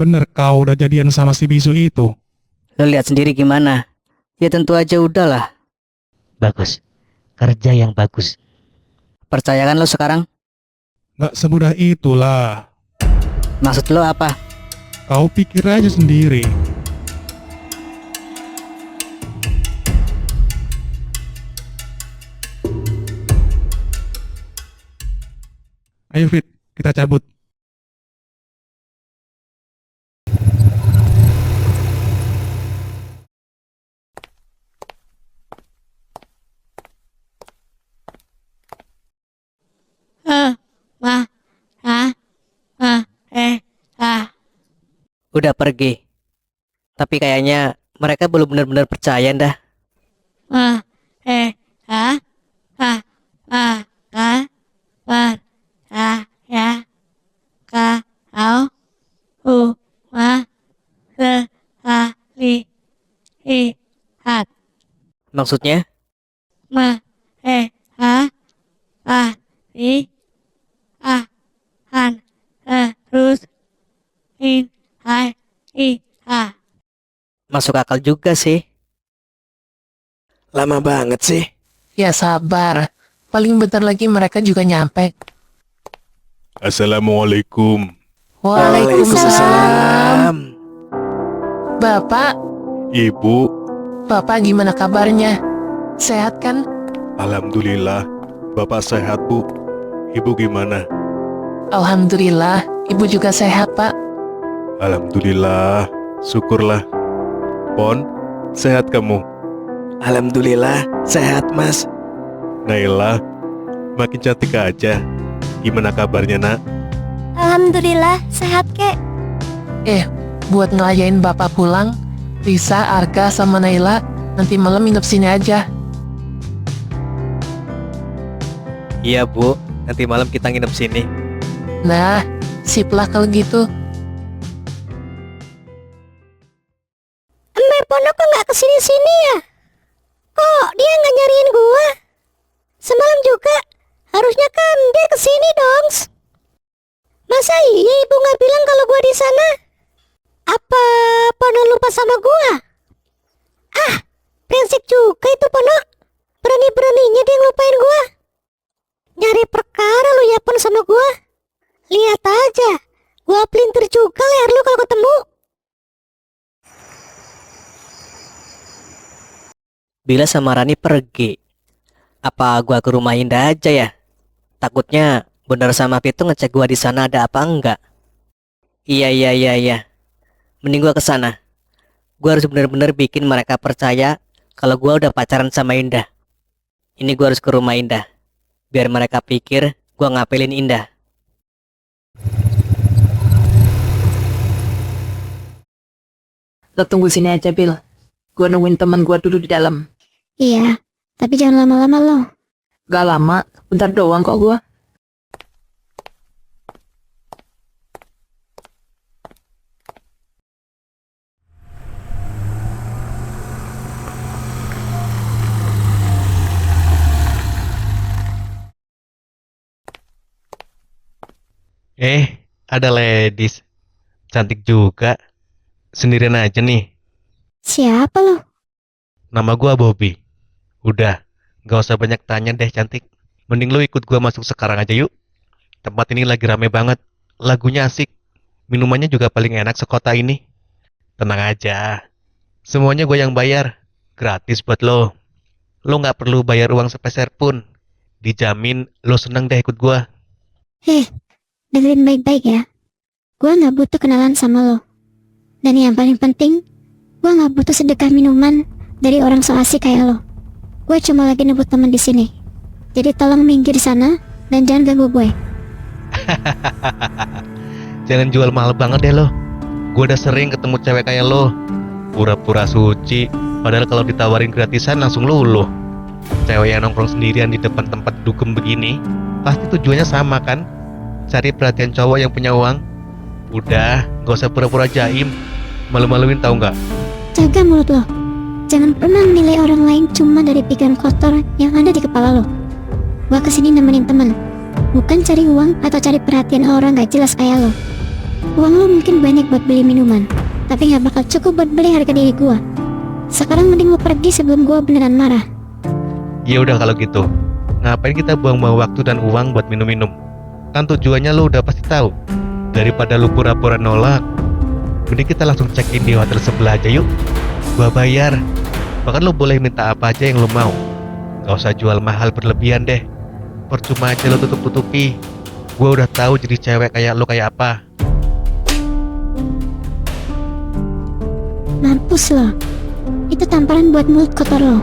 Bener kau udah jadian sama si bisu itu? Lo lihat sendiri gimana? Ya tentu aja udahlah. Bagus. Kerja yang bagus. Percaya kan lo sekarang? Gak semudah itulah. Maksud lo apa? Kau pikir aja sendiri. Ayo Fit, kita cabut. Udah pergi. Tapi kayaknya mereka belum benar-benar percaya dah. Maksudnya? Masuk akal juga sih. Lama banget sih. Ya sabar, paling bentar lagi mereka juga nyampe. Assalamualaikum. Waalaikumsalam. Bapak, Ibu, Bapak gimana kabarnya? Sehat kan? alhamdulillah. Bapak sehat, Bu. Ibu gimana? Alhamdulillah, Ibu juga sehat, Pak. Alhamdulillah. Syukurlah. Pon, sehat kamu? Alhamdulillah, sehat Mas. Naila, makin cantik aja. Gimana kabarnya, Nak? Alhamdulillah, sehat kek. Buat ngelayain Bapak pulang, Risa, Arka, sama Naila nanti malam nginep sini aja. Iya Bu, nanti malam kita nginep sini. Nah, sip lah kalau gitu. Embe Pono kok nggak kesini-sini ya? Kok dia nggak nyariin gua? Semalam juga, harusnya kan dia kesini dong. Masa iya ibu nggak bilang kalau gua di sana? Apa Pono lupa sama gua? Brengsek juga itu Pono. Berani-beraninya dia ngelupain gua. Nyari perkara lu ya Pon sama gua. Lihat aja, gua pelintir juga leher lu kalau ketemu. Bila sama Rani pergi, apa gua ke rumah Indah aja ya? Takutnya Bener sama Pitu ngecek gua di sana ada apa enggak. Iya. Mending gua ke sana. Gua harus bener-bener bikin mereka percaya kalau gua udah pacaran sama Indah. Ini gua harus ke rumah Indah, biar mereka pikir gua ngapelin Indah. Lo tunggu sini aja, Bil. Gua nungguin teman gua dulu di dalam. Iya, tapi jangan lama-lama loh. Gak lama, bentar doang kok gua. Ada ladies. Cantik juga. Sendirian aja nih. Siapa lo? Nama gua Bobby. Udah, gak usah banyak tanya deh cantik. Mending lu ikut gua masuk sekarang aja yuk. Tempat ini lagi rame banget. Lagunya asik. Minumannya juga paling enak sekota ini. Tenang aja. Semuanya gua yang bayar. Gratis buat lo. Lo gak perlu bayar uang sepeser pun. Dijamin lo seneng deh ikut gua. Dengerin baik-baik ya. Gua nggak butuh kenalan sama lo. Dan yang paling penting, gua nggak butuh sedekah minuman dari orang so asik kayak lo. Gue cuma lagi nebut teman di sini. Jadi tolong minggir sana dan jangan ganggu gue. Jangan jual mahal banget deh lo. Gue udah sering ketemu cewek kayak lo. Pura-pura suci. Padahal kalau ditawarin gratisan langsung luluh. Cewek yang nongkrong sendirian di depan tempat dugem begini, pasti tujuannya sama kan? Cari perhatian cowok yang punya uang. Udah, gak usah pura-pura jaim. Malu-maluin tau gak? Jaga mulut lo. Jangan pernah menilai orang lain cuma dari pikiran kotor yang ada di kepala lo. Gua kesini nemenin temen, bukan cari uang atau cari perhatian orang gak jelas kayak lo. Uang lo mungkin banyak buat beli minuman, tapi gak bakal cukup buat beli harga diri gua. Sekarang mending lo pergi sebelum gua beneran marah. Ya udah kalau gitu. Ngapain kita buang-buang waktu dan uang buat minum-minum? Kan tujuannya lo udah pasti tahu. Daripada lu pura-pura nolak, mending kita langsung check-in di hotel sebelah aja yuk. Gua bayar. Bahkan lo boleh minta apa aja yang lo mau. Gak usah jual mahal berlebihan deh. Percuma aja lo tutup-tutupi. Gua udah tahu jadi cewek kayak lo kayak apa. Mampus lo. Itu tamparan buat mulut kotor lo.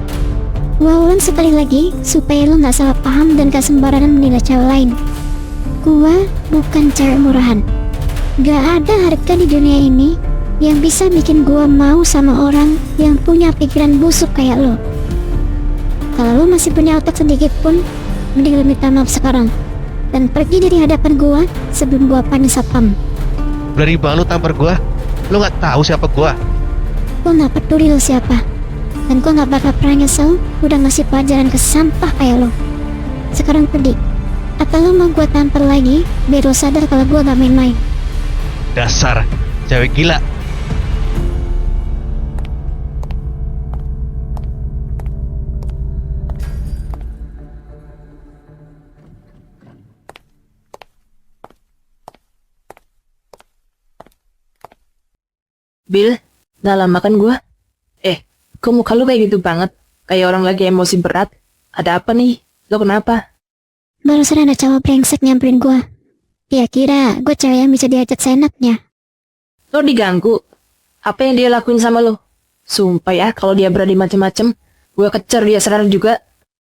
Gua ulang sekali lagi supaya lo gak salah paham dan gak sembarangan menilai cewek lain. Gua bukan cewek murahan. Gak ada harga di dunia ini yang bisa bikin gua mau sama orang yang punya pikiran busuk kayak lo. Kalau lo masih punya otak sedikit pun, mending lo minta maaf sekarang dan pergi dari hadapan gua sebelum gua panggil satpam. Berani banget lo tampar gua. Lo nggak tahu siapa gua. Gua gak peduli lo siapa, dan gua gak bakal pernah nyesel udah ngasih pelajaran ke sampah kayak lo. Sekarang pergi, atau lo mau gua tampar lagi biar lo sadar kalau gua gak main-main. Dasar cewek gila. Bill, gak lama kan gua? Kok muka lu kayak gitu banget? Kayak orang lagi emosi berat. Ada apa nih? Lo kenapa? Barusan ada cowok brengsek nyamperin gua. Dia kira gua cewek yang bisa diajak seenaknya. Lo diganggu? Apa yang dia lakuin sama lo? Sumpah ya, kalau dia berani macem-macem, gua kejar dia sadar juga.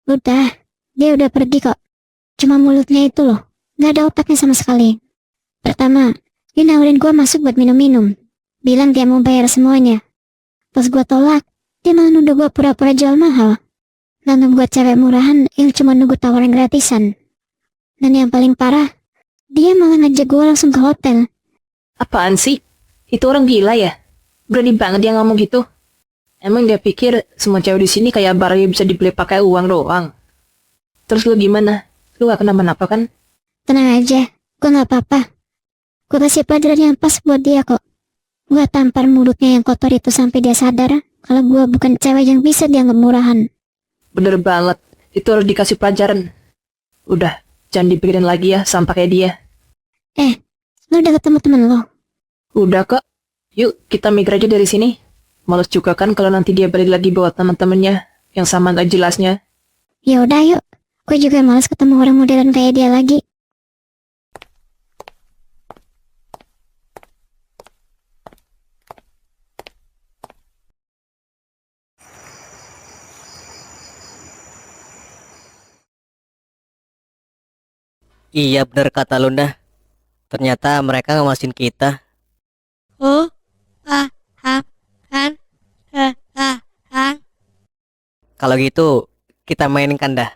Udah, dia udah pergi kok. Cuma mulutnya itu loh, gak ada otaknya sama sekali. Pertama, dia nawarin gua masuk buat minum-minum. Bilang dia mau bayar semuanya. Pas gua tolak, dia malah nuduh gua pura-pura jual mahal. Lalu gua cewek murahan yang cuma nunggu tawaran gratisan. Dan yang paling parah, dia malah ngajak gua langsung ke hotel. Apaan sih? Itu orang gila ya? Berani banget dia ngomong gitu. Emang dia pikir semua cewek di sini kayak barangnya bisa dibeli pakai uang doang. Terus lu gimana? Lu gak kenapa-napa kan? Tenang aja, gua gak apa-apa. Gua kasih pelajaran yang pas buat dia kok. Gua tampar mulutnya yang kotor itu sampai dia sadar kalau gua bukan cewek yang bisa dianggap murahan. Bener banget. Itu harus dikasih pelajaran. Udah, jangan dipikirin lagi ya sama kayak dia. Lu udah ketemu temen lo? Udah kok. Yuk, kita mikir aja dari sini. Males juga kan kalau nanti dia balik lagi bawa teman-temannya yang sama gak jelasnya. Ya udah yuk. Gue juga males ketemu orang modern kayak dia lagi. Iya bener kata Lunda. Ternyata mereka ngawasin kita. Kalau gitu kita mainkan dah.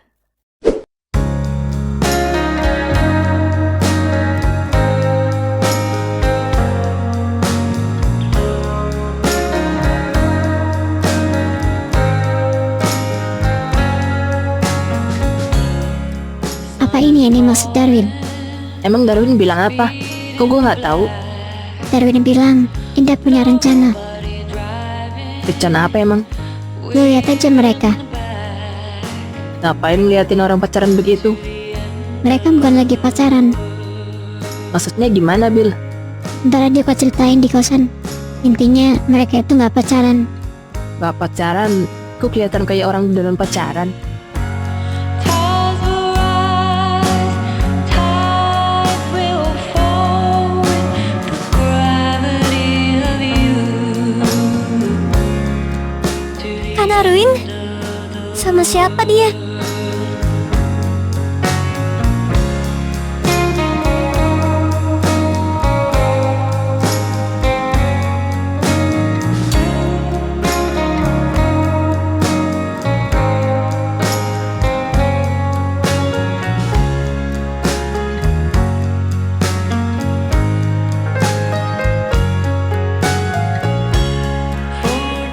Apa ini yang dimaksud Darwin? Emang Darwin bilang apa? Kok gue gak tahu? Darwin bilang Indah punya rencana. Rencana apa emang? Lu lihat aja mereka. Ngapain ngeliatin orang pacaran begitu? Mereka bukan lagi pacaran. Maksudnya gimana, Bill? Ntar aja gua ceritain di kosan. Intinya mereka itu nggak pacaran. Gak pacaran? Kok kelihatan kayak orang dalam pacaran? Kan Darwin? Sama siapa dia?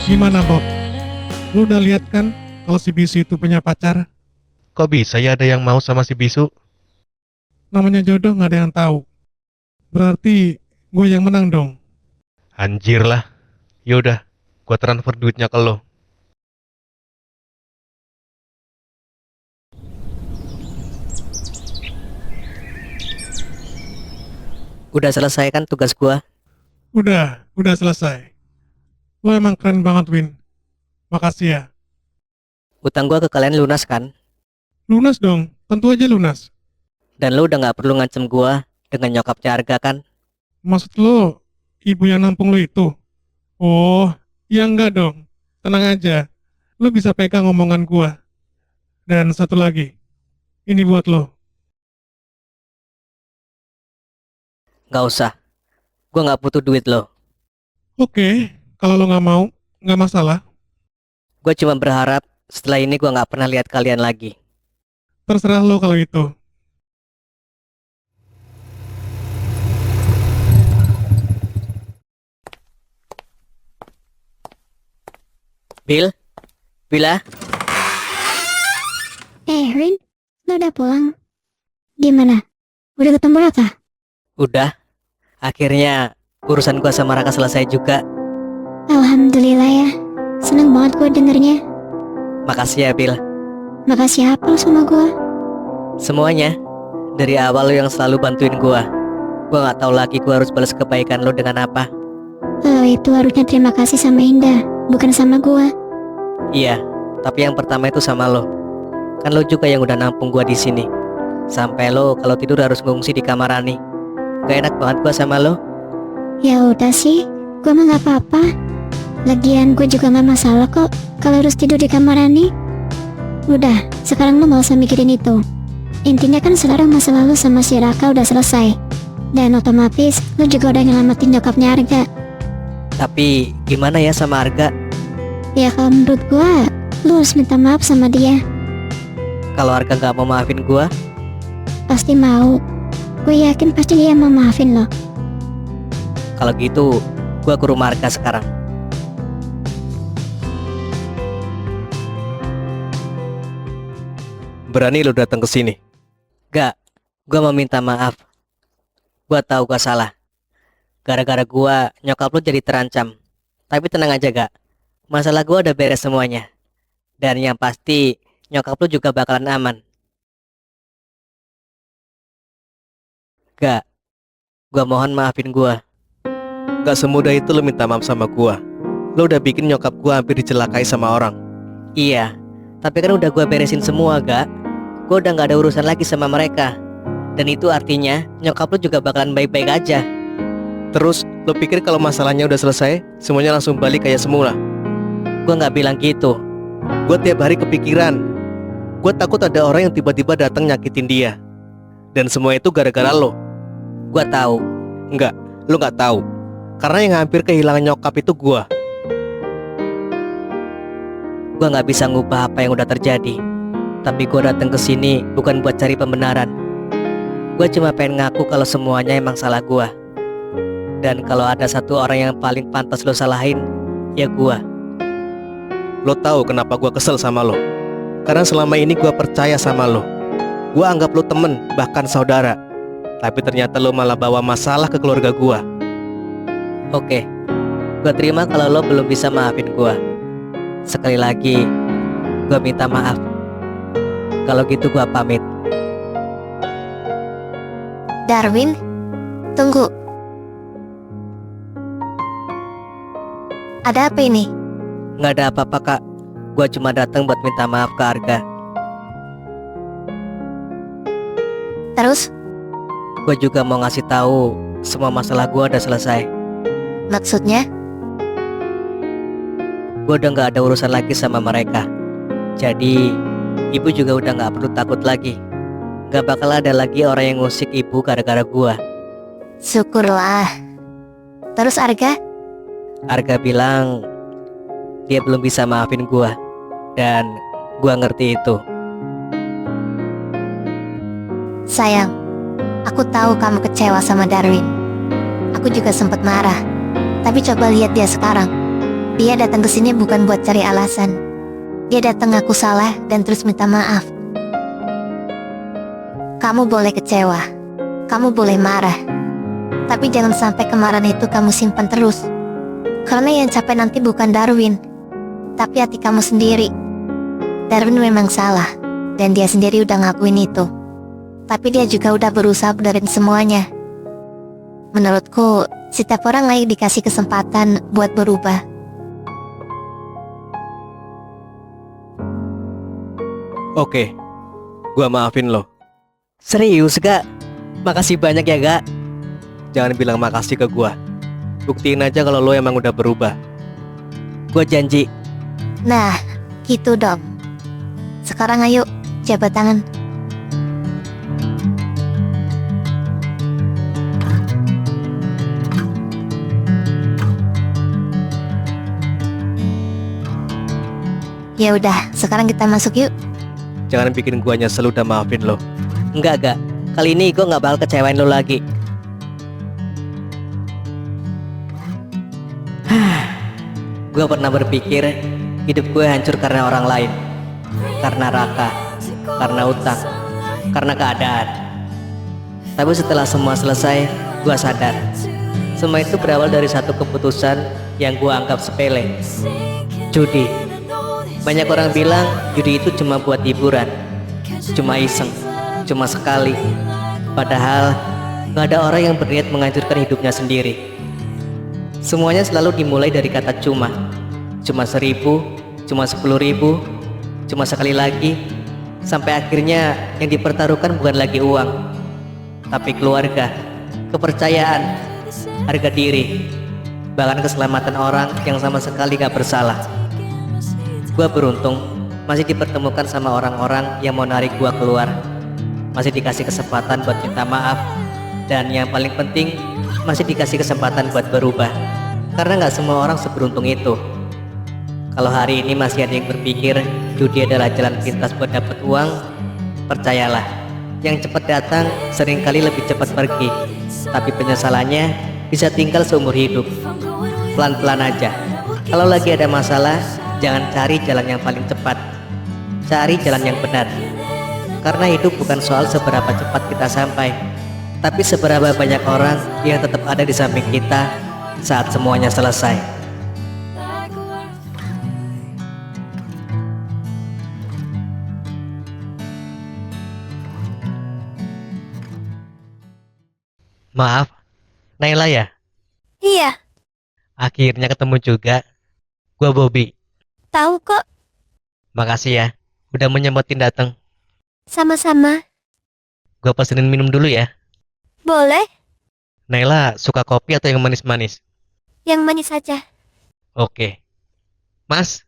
Gimana Bob? Lu udah lihat kan kalau si Bisu itu punya pacar? Kok bisa ya ada yang mau sama si Bisu? Namanya jodoh nggak ada yang tahu. Berarti gue yang menang dong. Anjir lah. Yaudah, gua transfer duitnya ke lo. Udah selesai kan tugas gua? Udah selesai. Lo emang keren banget, Win. Makasih ya. Utang gua ke kalian lunas kan? Lunas dong, tentu aja lunas. Dan lu udah nggak perlu ngancem gua dengan nyokapnya Arga kan? Maksud lo, ibu yang nampung lo itu? Oh, ya enggak dong. Tenang aja. Lo bisa pegang omongan gua. Dan satu lagi, ini buat lo. Nggak usah. Gua nggak butuh duit lo. Oke, kalau lo nggak mau, nggak masalah. Gua cuma berharap setelah ini gua nggak pernah lihat kalian lagi. Terserah lo kalau itu. Bill? Bila? Rin, lo udah pulang? Gimana? Udah ketemu Raka? Udah. Akhirnya urusan gua sama Raka selesai juga. Alhamdulillah ya. Seneng banget gue dengernya. Makasih ya, Bill. Makasih apa lo sama gue? Semuanya. Dari awal lo yang selalu bantuin gua. Gua nggak tahu lagi gua harus balas kebaikan lo dengan apa. Lo itu harusnya terima kasih sama Indah, bukan sama gue. Iya, tapi yang pertama itu sama lo. Kan lo juga yang udah nampung gua di sini. Sampai lo kalau tidur harus ngungsi di kamar Rani. Gak enak banget gua sama lo. Ya udah sih, gue mah gak apa-apa. Lagian gue juga gak masalah kok kalau harus tidur di kamar Rani. Udah, sekarang lo gak usah mikirin itu. Intinya kan sekarang masa lalu sama si Raka udah selesai. Dan otomatis lo juga udah nyelamatin nyokapnya Arga. Tapi gimana ya sama Arga? Ya kalau menurut gue, lo harus minta maaf sama dia. Kalau Arga gak mau maafin gua? Pasti mau. Gue yakin pasti dia mau maafin lo. Kalau gitu, gua ke rumah Arga sekarang. Berani lo datang ke sini? Gak, gua mau minta maaf. Gua tahu gua salah. Gara-gara gua, nyokap lu jadi terancam. Tapi tenang aja gak, masalah gua udah beres semuanya. Dan yang pasti, nyokap lu juga bakalan aman. Gak, gua mohon maafin gua. Gak semudah itu lo minta maaf sama gua. Lo udah bikin nyokap gua hampir dicelakai sama orang. Iya, tapi kan udah gua beresin semua gak. Gua udah gak ada urusan lagi sama mereka. Dan itu artinya nyokap lu juga bakalan baik-baik aja. Terus lo pikir kalau masalahnya udah selesai, semuanya langsung balik kayak semula? Gua gak bilang gitu. Gua tiap hari kepikiran. Gua takut ada orang yang tiba-tiba datang nyakitin dia. Dan semua itu gara-gara lo. Gua tahu. Enggak, lo gak tahu. Karena yang hampir kehilangan nyokap itu gua. Gua nggak bisa ngubah apa yang udah terjadi. Tapi gua datang ke sini bukan buat cari pembenaran. Gua cuma pengen ngaku kalau semuanya emang salah gua. Dan kalau ada satu orang yang paling pantas lo salahin, ya gua. Lo tahu kenapa gua kesel sama lo? Karena selama ini gua percaya sama lo. Gua anggap lo temen, bahkan saudara. Tapi ternyata lo malah bawa masalah ke keluarga gua. Oke, gua terima kalau lo belum bisa maafin gua. Sekali lagi, gua minta maaf. Kalau gitu gua pamit. Darwin, tunggu. Ada apa ini? Nggak ada apa-apa kak. Gua cuma datang buat minta maaf ke Arga. Terus, Gua juga mau ngasih tahu semua masalah gua udah selesai. maksudnya? Gua udah nggak ada urusan lagi sama mereka. Jadi ibu juga udah nggak perlu takut lagi. Gak bakal ada lagi orang yang ngusik ibu gara-gara gua. Syukurlah. Terus Arga? Arga bilang dia belum bisa maafin gua. Dan gua ngerti itu. Sayang, aku tahu kamu kecewa sama Darwin. Aku juga sempat marah. Tapi coba lihat dia sekarang. Dia datang ke sini bukan buat cari alasan. Dia datang ngaku salah dan terus minta maaf. Kamu boleh kecewa. Kamu boleh marah. Tapi jangan sampai kemarahan itu kamu simpan terus. Karena yang capek nanti bukan Darwin, tapi hati kamu sendiri. Darwin memang salah, dan dia sendiri udah ngakuin itu. Tapi dia juga udah berusaha benerin semuanya. Menurutku, setiap orang layak dikasih kesempatan buat berubah. Oke, gua maafin lo. Serius gak? Makasih banyak ya gak? Jangan bilang makasih ke gua. Buktiin aja kalau lo emang udah berubah. Gue janji. Nah, gitu dong. Sekarang ayo, jabat tangan. Ya udah, sekarang kita masuk yuk. Jangan bikin gua nyesel udah maafin lo. Enggak gak? Kali ini gue gak bakal kecewain lo lagi. Gue pernah berpikir hidup gue hancur karena orang lain, karena Raka, karena utang, karena keadaan. Tapi setelah semua selesai, gue sadar semua itu berawal dari satu keputusan yang gue anggap sepele. Judi. Banyak orang bilang judi itu cuma buat hiburan, cuma iseng, cuma sekali. Padahal gak ada orang yang berniat menghancurkan hidupnya sendiri. Semuanya selalu dimulai dari kata cuma 1.000, cuma 10.000, cuma sekali lagi, sampai akhirnya yang dipertaruhkan bukan lagi uang, tapi keluarga, kepercayaan, harga diri, bahkan keselamatan orang yang sama sekali gak bersalah. Gua beruntung masih dipertemukan sama orang-orang yang mau narik gua keluar, masih dikasih kesempatan buat minta maaf, dan yang paling penting masih dikasih kesempatan buat berubah. Karena gak semua orang seberuntung itu. Kalau hari ini masih ada yang berpikir judi adalah jalan pintas buat dapat uang, percayalah, yang cepat datang seringkali lebih cepat pergi. Tapi penyesalannya bisa tinggal seumur hidup. Pelan-pelan aja. Kalau lagi ada masalah, jangan cari jalan yang paling cepat, cari jalan yang benar. Karena hidup bukan soal seberapa cepat kita sampai, tapi seberapa banyak orang yang tetap ada di samping kita saat semuanya selesai. Maaf, Naila ya? Iya, Akhirnya ketemu juga. Gua Bobby. tahu kok. Makasih ya, udah menyempetin datang. Sama-sama. Gua pesenin minum dulu ya. Boleh, Naila suka kopi atau yang manis-manis? yang manis saja. Oke. Mas,